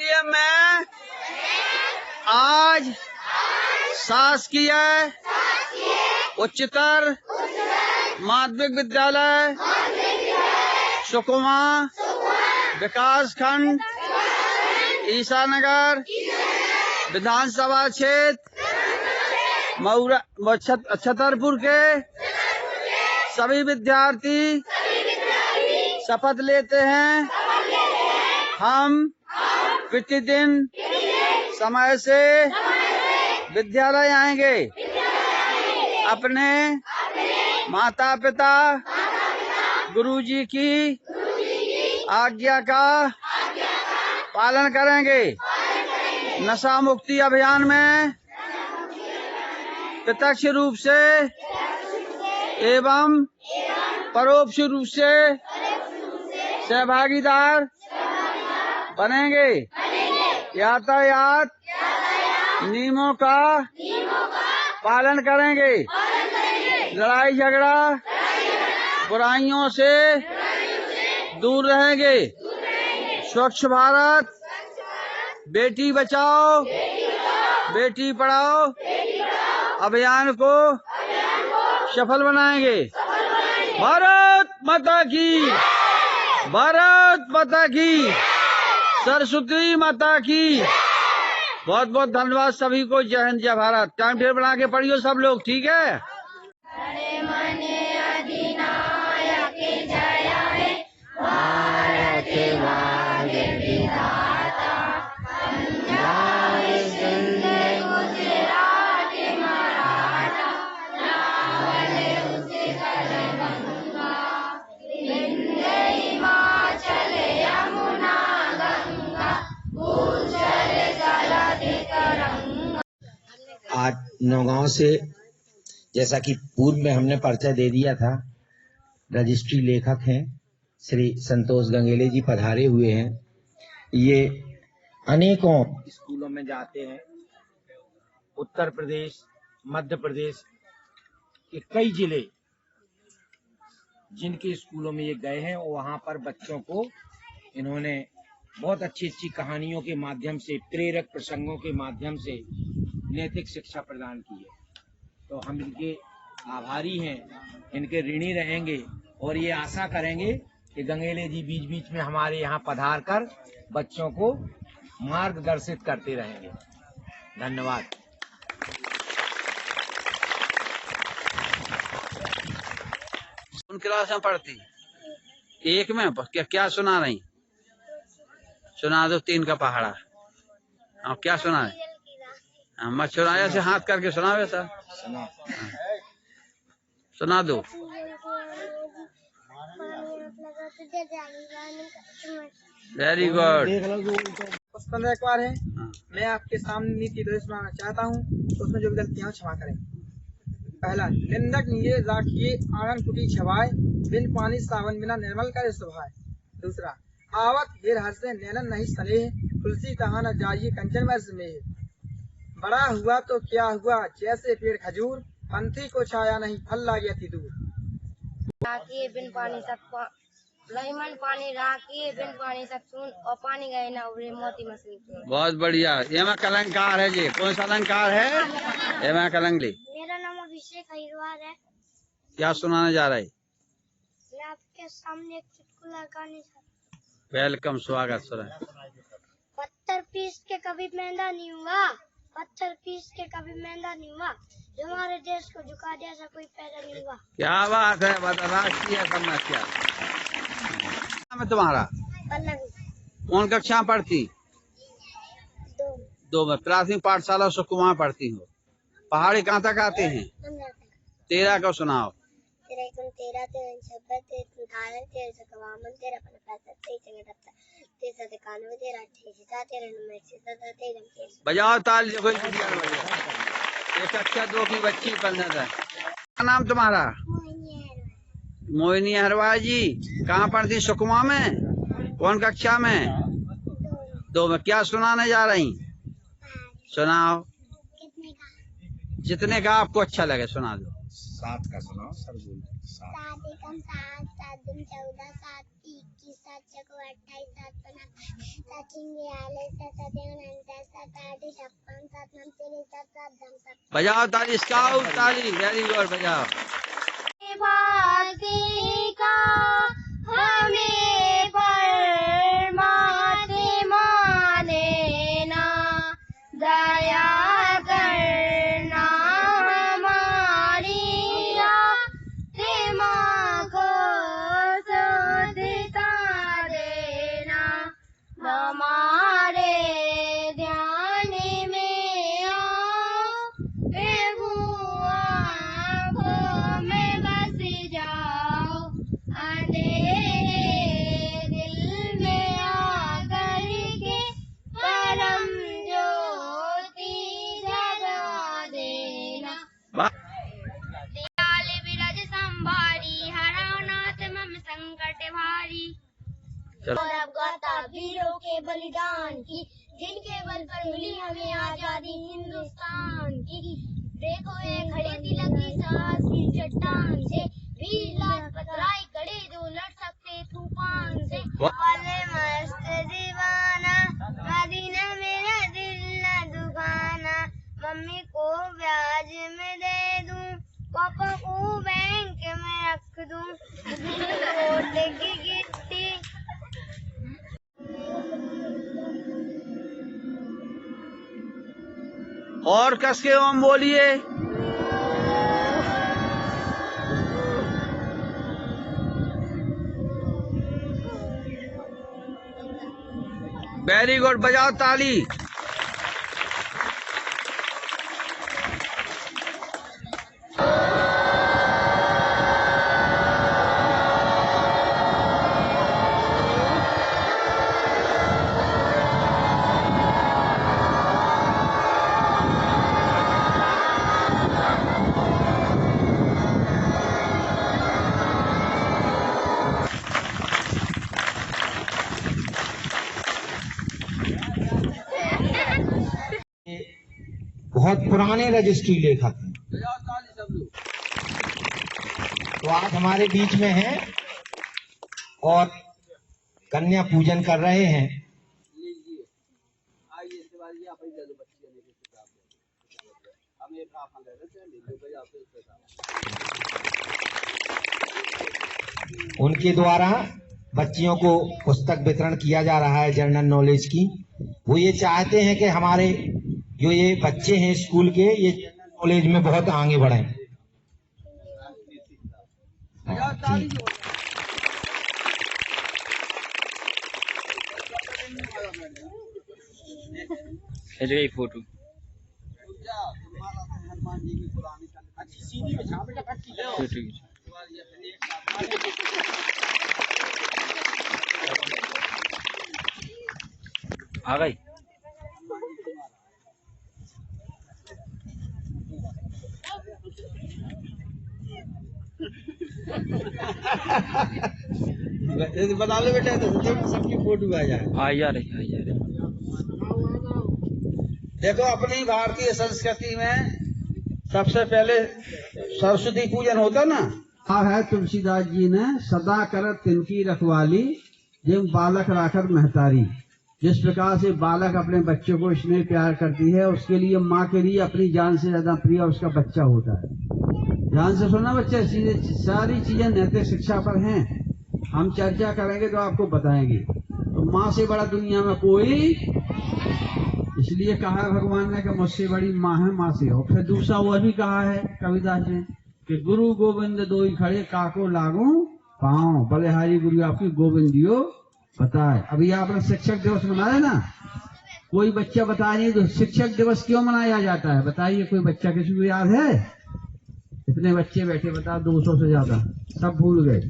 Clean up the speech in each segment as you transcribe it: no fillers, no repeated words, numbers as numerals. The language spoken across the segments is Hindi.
बोलिए मैं आज शासकीय उच्चतर माध्यमिक विद्यालय सुकमा विकास खंड ईसानगर विधानसभा क्षेत्र मऊरा छतरपुर के सभी विद्यार्थी शपथ लेते हैं हम प्रतिदिन समय से विद्यालय आएंगे, अपने माता पिता गुरुजी की आज्ञा का पालन करेंगे। नशा मुक्ति अभियान में प्रत्यक्ष रूप से एवं परोक्ष रूप से सहभागीदार बनेंगे। यातायात नियमों का पालन करेंगे। लड़ाई झगड़ा बुराइयों से दूर रहेंगे। स्वच्छ भारत, बेटी बचाओ बेटी पढ़ाओ अभियान को सफल बनाएंगे। भारत माता की, भारत माता की, सरस्वती माता की। बहुत बहुत धन्यवाद सभी को। जय हिंद जय भारत। टाइम टेबल बना के पढ़ियो सब लोग, ठीक है। आज नौगांव से, जैसा कि पूर्व में हमने परिचय दे दिया था, रजिस्ट्री लेखक हैं श्री संतोष गंगेले जी पधारे हुए हैं। ये अनेकों स्कूलों में जाते हैं। उत्तर प्रदेश, मध्य प्रदेश के कई जिले जिनके स्कूलों में ये गए हैं, वहां पर बच्चों को इन्होंने बहुत अच्छी अच्छी कहानियों के माध्यम से, प्रेरक प्रसंगों के माध्यम से नैतिक शिक्षा प्रदान की है। तो हम इनके आभारी हैं, इनके ऋणी रहेंगे और ये आशा करेंगे कि गंगेले जी बीच बीच में हमारे यहाँ पधार कर बच्चों को मार्गदर्शित करते रहेंगे। धन्यवाद। कौन क्लास में पढ़ती? एक में क्या सुना रही? सुना दो तीन का पहाड़ा। हाँ, क्या सुना है? मत सुनाया से हाथ करके सुनावे सर। सुना दो। Very good. 15 एक बार है। मैं आपके सामने नीति निर्देश सुनाना चाहता हूँ, तो उसमें जो भी गलतियां क्षमा करें। पहला, निंदक निये राखिए आंगन कुटी छवाए, बिन पानी सावन बिना निर्मल करे सुभाए। दूसरा, आवत हीर हर्षे नैनन नहीं स्नेह, तुलसी तहाँ न जाइए कंचन वर्ष में। बड़ा हुआ तो क्या हुआ जैसे पेड़ खजूर, पंथी को छाया नहीं फल लागे अति दूर। राखिए बिन पानी सब रहीमन पानी राखिए बिन पानी सब सुन, और पानी गए ना उबरे मोती मछली। बहुत बढ़िया। ये मैं कलंकार है जी। कौन सा अलंकार है? ये मैं कलंक ली। मेरा नाम अभिषेक अहिरवार है। क्या सुनाने जा रहा है? मैं आपके सामने एक चुटकुला गाने जा। वेलकम, स्वागत। सुना। पत्थर पीस के कभी महंगा नहीं हुआ, पत्थर पीस के कभी महंगा नहीं हुआ, जो हमारे देश को झुका दिया ऐसा कोई पैदा नहीं हुआ। क्या बात है। राष्ट्रीय समस्या। नाम है तुम्हारा? पल्लवी। कौन कक्षा पढ़ती? दो में। प्राथमिक पाठशाला सुकुमा पढ़ती हो। पहाड़ी कहाँ तक आते हैं? 13 को सुनाओ। बजाओ ताली। कक्षा 2 की बच्ची पंडित है। क्या नाम तुम्हारा? मोहिनी अहरवार जी। कहाँ पढ़ती? सुकमा में। कौन कक्षा में? 2 में। क्या सुनाने जा रही? सुनाओ। जितने का आपको अच्छा लगे सुना दो। 7 का सुनाओ सर। बोल 7। 7 एकम 7, 7 दूम 14, 7 की 25 7 चको 28 7 5 7 चिंगे आले 7 7 7 8 56 7 9 तेरे 7 7 बजाओ ताली, स्काउट ताली, वेरी गुड, बजाओ। भाती का हमें परमात्मा देना, दया करना हमारी आत्मा को शुद्धता देना, हमारे ध्यान में आओ प्रभु, आँखों में बस जाओ, अंधेरे दिल में आकर के परम ज्योति जगा देना। दयाल विरज संभारी, हरौ नाथ मम संकट भारी। चलो। और अब गाता वीरों के बलिदान की, जिनके बल पर मिली हमें आजादी हिंदुस्तान की। देखो ये खड़े तिलक की साहस की चट्टान से, वीर लाजपत राय खड़े जो लड़ सकते तूफान से। वाले मस्त दीवाना, मदीना मेरा दिल न दुखाना, मम्मी को ब्याज में दे दूं, पापा को बैंक में रख दूं, वोट की गिट्टी। और कस के ओम बोलिए। वेरी गुड, बजाओ ताली। बहुत पुराने रजिस्ट्री लेखक हैं, तो आज हमारे बीच में हैं और कन्या पूजन कर रहे हैं। उनके द्वारा बच्चियों को पुस्तक वितरण किया जा रहा है जनरल नॉलेज की। वो ये चाहते हैं कि हमारे जो ये बच्चे हैं स्कूल के, ये जनरल नॉलेज में बहुत आगे बढ़ें। फोटो आ गई। बता लो बेटा, तो सबकी फोटो आ जाए। आ जा रही, आ जा रही। देखो अपनी भारतीय संस्कृति में सबसे पहले सरस्वती पूजन होता ना। हाँ है, तुलसीदास जी ने सदा करत तिनकी रखवाली, जिम बालक राखत महतारी। जिस प्रकार से बालक अपने बच्चों को स्नेह प्यार करती है, उसके लिए माँ के लिए अपनी जान से ज्यादा प्रिय उसका बच्चा होता है। ध्यान से सुनना बच्चे, सारी चीजें नैतिक शिक्षा पर हैं, हम चर्चा करेंगे तो आपको बताएंगे। तो माँ से बड़ा दुनिया में कोई, इसलिए कहा है भगवान ने कि मुझसे बड़ी माँ है माँ से। और फिर दूसरा वह भी कहा है कविदास ने कि गुरु गोविंद दोई खड़े, काको लागू पाओ, बलिहारी गुरु आपकी गोविंदियो बताए। अभी आपने शिक्षक दिवस मनाया ना, कोई बच्चा बताया नहीं तो शिक्षक दिवस क्यों मनाया जाता है, बताइए कोई बच्चा किसी को याद है? इतने बच्चे बैठे, बता 200 से ज्यादा, सब भूल गए,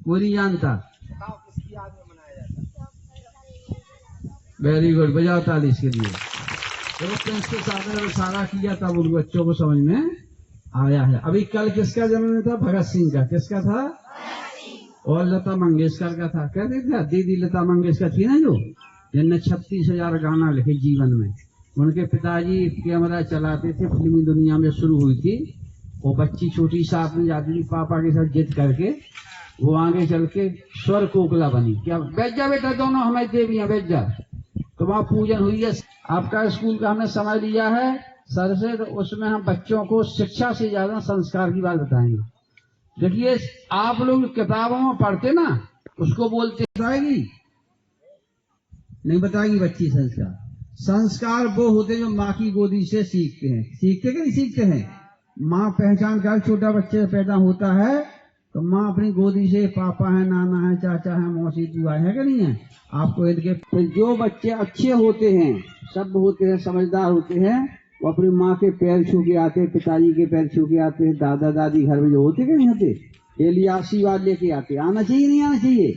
कोई नहीं जानता। वेरी गुड, बजाओ ताली इसके लिए। इसके साथ सारा किया तब उन बच्चों को समझ में आया है। अभी कल किसका जन्म था? भगत सिंह का। किसका था? और लता मंगेशकर का था। कहते थे दीदी लता मंगेशकर थी ना, जो जिनने 36,000 गाना लिखे जीवन में। उनके पिताजी कैमरा चलाते थे, फिल्मी दुनिया में शुरू हुई थी। वो बच्ची छोटी साथ में जाती थी, पापा के साथ जिद करके वो आगे चल के स्वर कोकिला बनी। क्या बैठ जा बेटा, दोनों हमें देवियां बैठ जा। तो वहाँ पूजन हुई है। आपका स्कूल का हमने समय लिया है सर से, तो उसमें हम बच्चों को शिक्षा से ज्यादा संस्कार की बात बताएंगे। देखिए आप लोग किताबों में पढ़ते ना, उसको बोलते बताएगी नहीं बताएगी बच्ची। संस्कार वो होते जो माँ की गोदी से सीखते हैं। सीखते कि नहीं सीखते हैं? माँ पहचान कर छोटा बच्चे पैदा होता है तो माँ अपनी गोदी से पापा है, नाना है, चाचा है, मौसी, बुआ है कि नहीं है, आपको इनके। तो जो बच्चे अच्छे होते हैं, सभ्य होते हैं, समझदार होते हैं, वो अपनी माँ के पैर छू के आते हैं, पिताजी के पैर छू के आते हैं, दादा दादी घर में जो होते कि नहीं होते, ये लिए आशीर्वाद लेके आते। आना चाहिए नहीं आना चाहिए?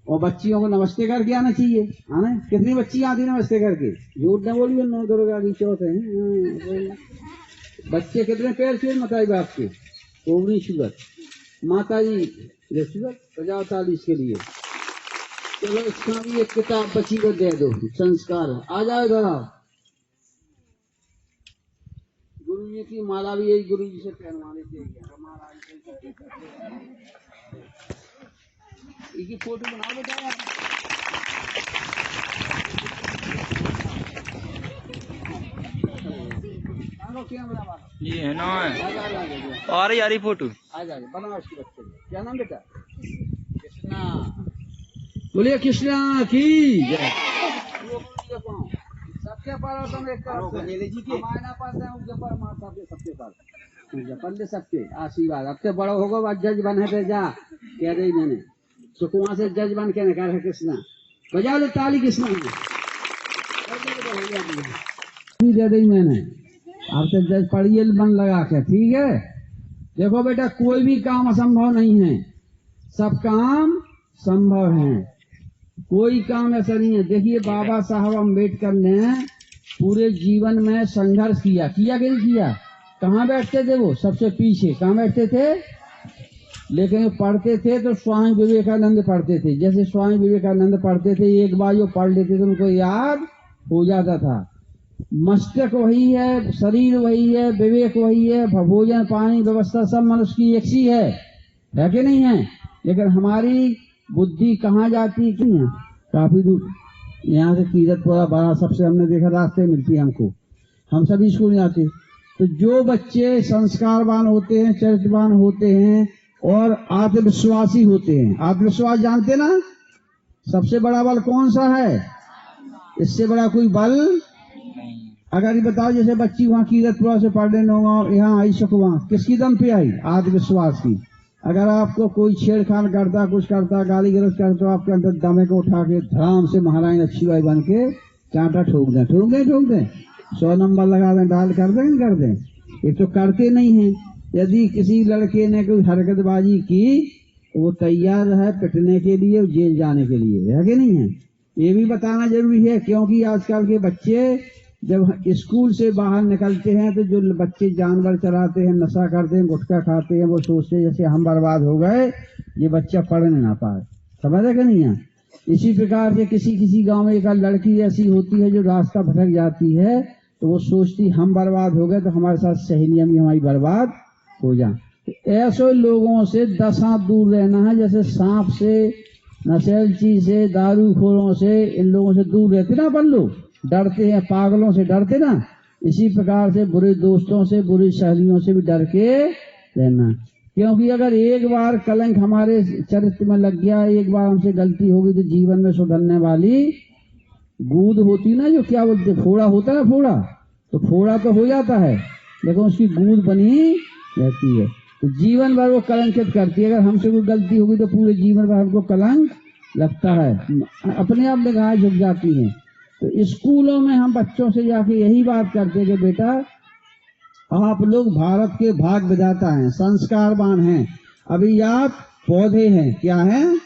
और बच्चियों को नमस्ते करके आना चाहिए। आना कितनी बच्ची आती नमस्ते करके? झूठ न बोलिए, 9 दुर्गा की चौथ है। बच्चे कितने पैर छुए मताई बाप के? ओवनी शुगर माता जी शुगर बजाओ ताली इसके लिए। चलो इसका भी एक किताब बच्ची को दे दो, संस्कार। आ जाओ इधर आओ। गुरु जी की माला भी यही गुरु जी से पहनवाने चाहिए। हमारा इसकी फोटो बनाओ बेटा। ये है ना आ रही फोटो। आ जा बनाओ इसकी बच्चे। क्या नाम बेटा? कृष्णा। बोलिए कृष्णा की जय। सबके पास तुम एक मायना पाते हैं उनके पर माता के सबके पास पल्ले सबके आशीर्वाद। अब तो बड़ा होगा बाद जज बने थे जा कह रही मैंने तो कुआं से जज बन के निकाल है कृष्णा। बजा लो ताली कृष्णा दे दी मैंने। आपसे जज पढ़िए मन लगा के, ठीक है? देखो बेटा कोई भी काम असंभव नहीं है, सब काम संभव है, कोई काम ऐसा नहीं है। देखिए बाबा साहब अम्बेडकर ने पूरे जीवन में संघर्ष किया कि नहीं किया? कहाँ बैठते थे वो? सबसे पीछे। कहाँ बैठते थे? लेकिन पढ़ते थे तो स्वामी विवेकानंद पढ़ते थे। जैसे स्वामी विवेकानंद पढ़ते थे, एक बार जो पढ़ लेते थे उनको याद हो जाता था। मस्तिष्क वही है, शरीर वही है, विवेक वही है, भोजन पानी व्यवस्था सब मनुष्य की एक सी है कि नहीं है? लेकिन हमारी बुद्धि कहाँ जाती क्यों है? काफी दूर यहाँ से कीरतपुरा बड़ा सबसे हमने देखा रास्ते मिलती है हमको, हम सभी स्कूल जाते। तो जो बच्चे संस्कारवान होते हैं, चरित्रवान होते हैं और आत्मविश्वासी होते हैं। आत्मविश्वास जानते ना? सबसे बड़ा बल कौन सा है? इससे बड़ा कोई बल अगर ये बताओ, जैसे बच्ची वहाँ कीरतपुरा से पढ़ने यहाँ आई सुखवा, किसकी दम पे आई? आत्मविश्वास की। अगर आपको कोई छेड़खान करता, कुछ करता, गाली गलौज करता, तो आपके अंदर दमे को उठा के धड़ाम से महारानी लक्ष्मीबाई बन के चांटा ठोक दें 100 नंबर लगा दें, डाल कर दें। एक तो करते नहीं है। यदि किसी लड़के ने कोई हरकतबाजी की तो वो तैयार है पिटने के लिए, जेल जाने के लिए, है कि नहीं है? ये भी बताना जरूरी है, क्योंकि आजकल के बच्चे जब स्कूल से बाहर निकलते हैं तो जो बच्चे जानवर चराते हैं, नशा करते हैं, गुटखा खाते हैं, वो सोचते हैं जैसे हम बर्बाद हो गए, ये बच्चा पढ़ने ना पाए। समझ है कि नहीं है? इसी प्रकार से किसी गांव में एक लड़की ऐसी होती है जो रास्ता भटक जाती है, तो वो सोचती हम बर्बाद हो गए तो हमारे साथ सहेलियां भी हमारी बर्बाद हो जाए। ऐसे लोगों से 10 हाथ दूर रहना है। जैसे सांप से, नशेलची से, दारूखोरों से, इन लोगों से दूर रहते ना अपन लोग, डरते हैं, पागलों से डरते ना, इसी प्रकार से बुरे दोस्तों से, बुरी सहेलियों से भी डर के रहना। क्योंकि अगर एक बार कलंक हमारे चरित्र में लग गया, एक बार हमसे गलती होगी, तो जीवन में सुधरने वाली गूद होती ना, जो क्या बोलते फोड़ा होता है, फोड़ा तो फोड़ा तो हो जाता है लेकिन उसकी गूद बनी रहती है, तो जीवन भर वो कलंकित करती है। अगर हमसे कोई गलती होगी तो पूरे जीवन भर हमको कलंक लगता है, अपने आप निगाहें झुक जाती हैं। तो स्कूलों में हम बच्चों से जाके यही बात करते हैं कि बेटा आप लोग भारत के भाग विधाता हैं, संस्कारवान हैं, अभी आप पौधे हैं। क्या हैं?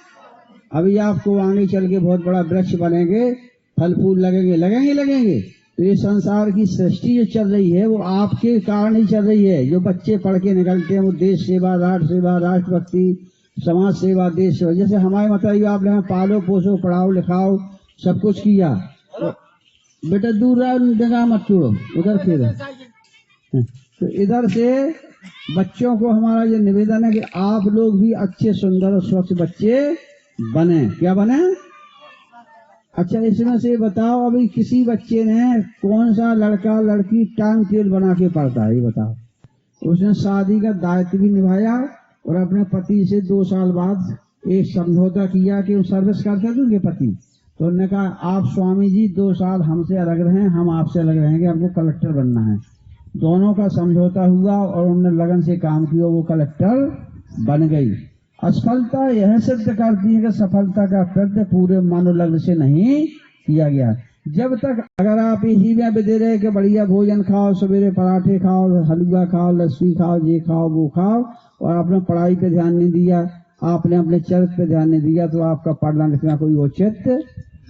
अभी आपको आगे चल के बहुत बड़ा वृक्ष बनेंगे, फल फूल लगेंगे। तो ये संसार की सृष्टि जो चल रही है वो आपके कारण ही चल रही है। जो बच्चे पढ़ के निकलते हैं वो देश सेवा, राष्ट्र सेवा, राष्ट्रभक्ति, समाज सेवा, देश सेवा। जैसे हमारे मतलब आपने पालो पोसो, पढ़ाओ लिखाओ, सब कुछ किया, तो बेटा दूर रहा, निगाह मत छोड़ो, उधर फिर। तो इधर से बच्चों को हमारा ये निवेदन है कि आप लोग भी अच्छे सुंदर और स्वच्छ बच्चे बने। क्या बने? अच्छा, इसमें से बताओ अभी किसी बच्चे ने कौन सा लड़का लड़की टाइम टेबल बना के पढ़ता है? ये बताओ। उसने शादी का दायित्व भी निभाया और अपने पति से 2 साल बाद एक समझौता किया कि वो सर्विस करते थे उनके पति, तो उन्होंने कहा आप स्वामी जी 2 साल हमसे अलग रहें, हम आपसे अलग रहेंगे, हमको कलेक्टर बनना है। दोनों का समझौता हुआ और उन्होंने लगन से काम किया, वो कलेक्टर बन गई। असफलता यह सिद्ध करती है कि सफलता का कृत्य पूरे मनोलग्न से नहीं किया गया। जब तक अगर आप इसी में भी दे रहे कि बढ़िया भोजन खाओ, सवेरे पराठे खाओ, हलवा खाओ, लस्सी खाओ, ये खाओ वो खाओ, और आपने पढ़ाई पे ध्यान नहीं दिया, आपने अपने चरित्र पे ध्यान नहीं दिया, तो आपका पढ़ना लिखना कोई औचित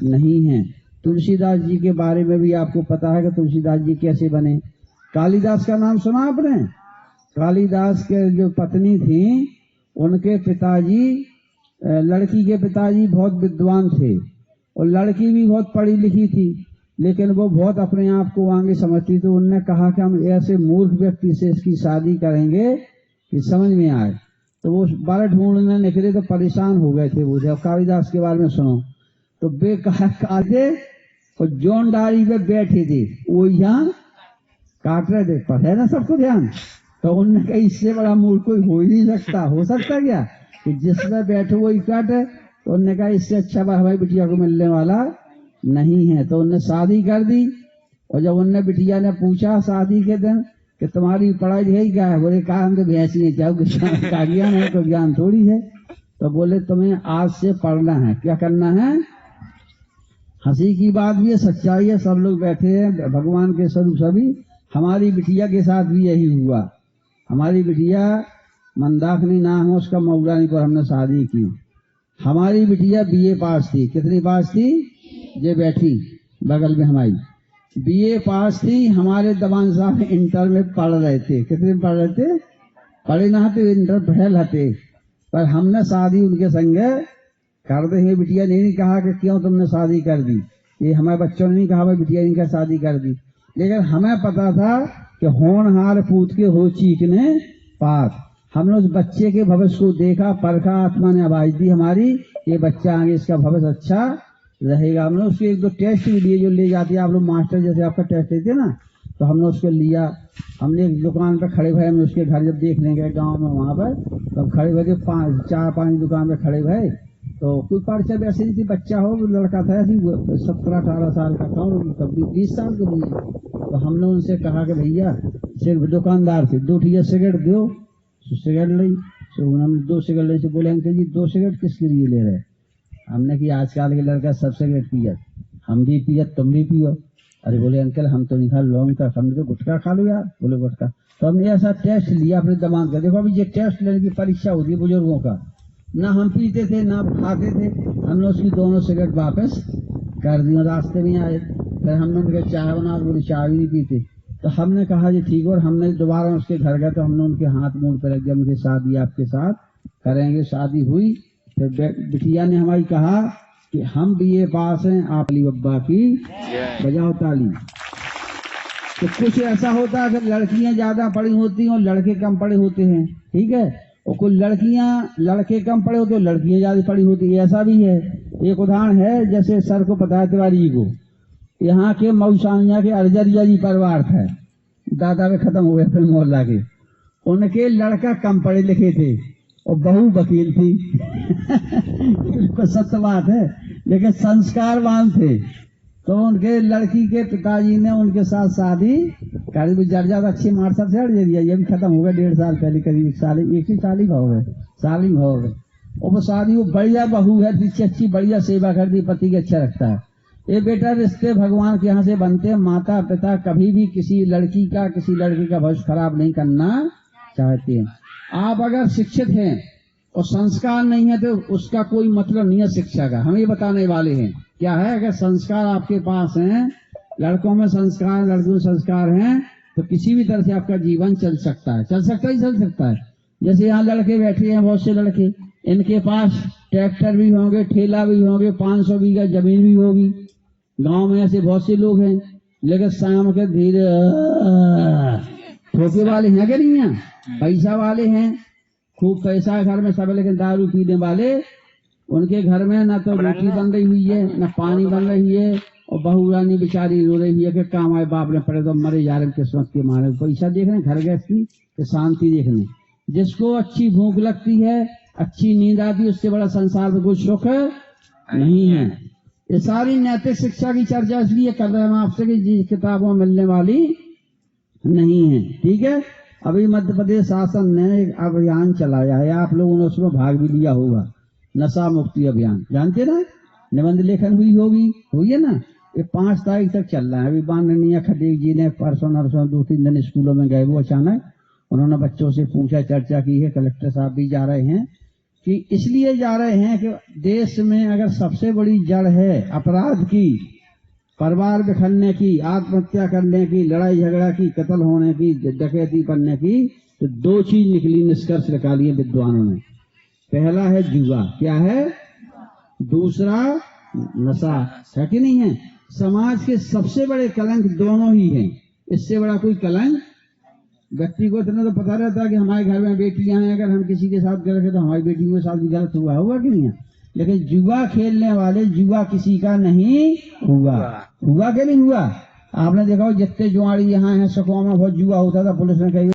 नहीं है। तुलसीदास जी के बारे में भी आपको पता है कि तुलसीदास जी कैसे बने। कालिदास का नाम सुना आपने? कालिदास के जो पत्नी थी, उनके पिताजी, लड़की के पिताजी बहुत विद्वान थे और लड़की भी बहुत पढ़ी लिखी थी, लेकिन वो बहुत अपने आप को आगे समझती। तो उनने कहा कि हम ऐसे मूर्ख व्यक्ति से इसकी शादी करेंगे कि समझ में आए। तो वो बर ढूंढने निकले तो परेशान हो गए थे वो। जब कालिदास के बारे में सुनो तो बेकायदे और जोनदारी पे बैठे थे, वो यहाँ काट रहे थे, पढ़े ना सबको ध्यान। तो उनने कहा इससे बड़ा मूर्ख कोई हो ही नहीं सकता। हो सकता क्या कि जिसमें बैठे वो ही काटे? तो उन्होंने कहा इससे अच्छा बात हमारी बिटिया को मिलने वाला नहीं है। तो उनने शादी कर दी। और जब उनने बिटिया ने पूछा शादी के दिन कि तुम्हारी पढ़ाई लिखाई क्या है, बोले कहा हम तो भैंसी नहीं चाहो का ज्ञान है, तो ज्ञान थोड़ी है। तो बोले तुम्हें आज से पढ़ना है। क्या करना है? हंसी की बात भी है, सच्चाई है, सब लोग बैठे हैं भगवान के स्वरूप सभी। हमारी बिटिया के साथ भी यही हुआ। हमारी बिटिया मंदाकिनी नाम है उसका, मऊरानी पर हमने शादी की। हमारी बिटिया बीए पास थी। कितनी पास थी? ये बैठी बगल में हमारी बीए पास थी। हमारे दबान साहब इंटर में पढ़ रहे थे। कितने में पढ़ रहे थे? पढ़े ना थे, इंटर पढ़े हते। पर हमने शादी उनके संगे कर दे। बिटिया ने नहीं कहा कि क्यों तुमने शादी कर दी, ये हमारे बच्चों ने नहीं कहा भाई बिटिया ने क्या शादी कर दी। लेकिन हमें पता था कि होनहार पूत के हो चीखने पास। हमने उस बच्चे के भविष्य को देखा, परखा, आत्मा ने आवाज दी हमारी, ये बच्चा आगे इसका भविष्य अच्छा रहेगा। हमने उसके 1-2 टेस्ट भी लिए, जो ले जाते हैं आप लोग मास्टर जैसे आपका टेस्ट लेते ना, तो हमने उसको लिया। हमने एक दुकान पर खड़े हुए, हमने उसके घर जब देखने गए गाँव में, वहाँ पर तो खड़े हुए 4-5 दुकान पर खड़े हुए। तो कोई परिचय वैसे नहीं थी, बच्चा हो लड़का था ऐसी 17-18 साल का था, कभी 20 साल के भी। तो हमने उनसे कहा कि भैया, सिर्फ दुकानदार थे, 2 ठिया सिगरेट दो। सिगरेट ली, तो उन्होंने 2 सिगरेट ली। से बोले अंकल जी 2 सिगरेट किसके लिए ले रहे? हमने कि आजकल के लड़का सब सिगरेट पियत, हम भी पियत तुम भी पियो। अरे बोले अंकल हम तो नहीं खा, लौंग का, हमने तो गुटखा खा लो यार। बोले गुटखा। तो हमने ऐसा टेस्ट लिया अपने दिमाग का। देखो अभी ये टेस्ट लेने की परीक्षा होती है बुजुर्गों का। ना हम पीते थे ना खाते थे। हमने उसकी दोनों सिगरेट वापस कर दी। रास्ते में आए, फिर हमने उनके चाय बना, बोले चाय भी नहीं पीते। तो हमने कहा जी ठीक। और हमने दोबारा उसके घर गए तो हमने उनके हाथ मुंह पर रख दिया, मुझे शादी आपके साथ करेंगे। शादी हुई। फिर बिटिया ने हमारी कहा कि हम बीए पास हैं, आप अली बब्बा की बजाओ ताली। तो कुछ ऐसा होता है कि लड़कियां ज्यादा पढ़ी होती हैं और लड़के कम पढ़े होते हैं, ठीक है। और कुछ लड़के कम पढ़े होते हैं, लड़कियां ज्यादा पढ़ी होती है, ऐसा भी है। एक उदाहरण है, जैसे सर को पता है तिवारी को, यहाँ के मऊसानिया के अर्जरिया जी परिवार था, दादा में खत्म हो गए फिर मोहल्ला के। उनके लड़का कम पढ़े लिखे थे और बहू वकील थी। सत्य बात है, लेकिन संस्कारवान थे। तो उनके लड़की के पिताजी ने उनके साथ शादी कर दी। ज्यादा अच्छे मार्शल से हट दिया, ये भी खत्म हो गया 1.5 साल पहले, करीब 1 साल ही हो गए। और वो शादी, वो बढ़िया बहू है, अच्छी बढ़िया सेवा करती, पति के अच्छा रखता है। ये बेटा रिश्ते भगवान के यहाँ से बनते हैं। माता पिता कभी भी किसी लड़की का भविष्य खराब नहीं करना चाहते हैं। आप अगर शिक्षित हैं और संस्कार नहीं है तो उसका कोई मतलब नहीं है शिक्षा का। हम ये बताने वाले हैं क्या है, अगर संस्कार आपके पास हैं, लड़कों में संस्कार, लड़कियों में संस्कार हैं, तो किसी भी तरह से आपका जीवन चल सकता है। चल सकता है। जैसे यहाँ लड़के बैठे हैं, बहुत से लड़के, इनके पास ट्रैक्टर भी होंगे, ठेला भी होंगे, 500 बीघा जमीन भी होगी। गांव में ऐसे बहुत से लोग हैं, लेकिन शाम के धीरे धोखे वाले हैं कि नहीं है? पैसा वाले हैं, खूब पैसा है घर में सब, लेकिन दारू पीने वाले, उनके घर में ना तो रोटी बन रही हुई है, ना पानी बन रही है, और बहू रानी बेचारी रो रही है कि काम आए बाप ने पड़े तो मरे जा रहे किस्मत के मारे। पैसा देखने घर गैस की शांति देखने। जिसको अच्छी भूख लगती है, अच्छी नींद आती है, उससे बड़ा संसार में कोई सुख नहीं है। ये सारी नैतिक शिक्षा की चर्चा इसलिए कर रहे हैं आपसे कि जिस किताबों में मिलने वाली नहीं है। ठीक है, अभी मध्य प्रदेश शासन ने एक अभियान चलाया है, आप लोगों ने उसमें भाग भी लिया होगा, नशा मुक्ति अभियान, जानते ना? निबंध लेखन हुई है ना? ये 5 तारीख तक चल रहा है। अभी माननीय खटीक जी ने परसों नरसों 2-3 दिन स्कूलों में गए, वो अचानक उन्होंने बच्चों से पूछा, चर्चा की है, कलेक्टर साहब भी जा रहे हैं, कि इसलिए जा रहे हैं कि देश में अगर सबसे बड़ी जड़ है अपराध की, परिवार बिखरने की, आत्महत्या करने की, लड़ाई झगड़ा की, कत्ल होने की, डकैती करने की, तो 2 चीज निकली, निष्कर्ष निकाली है विद्वानों ने। पहला है जुआ, क्या है? दूसरा नशा, है कि नहीं है? समाज के सबसे बड़े कलंक दोनों ही हैं, इससे बड़ा कोई कलंक व्यक्ति को इतना तो पता रहता है कि हमारे घर में बेटियां हैं, अगर हम किसी के साथ गलत है तो हमारी बेटियों के साथ भी गलत होगा कि नहीं है? लेकिन जुआ खेलने वाले, जुआ किसी का नहीं हुआ कि नहीं हुआ? आपने देखा हो जितने जुआड़ी यहाँ है सकुआ में बहुत जुआ होता था, पुलिस ने कही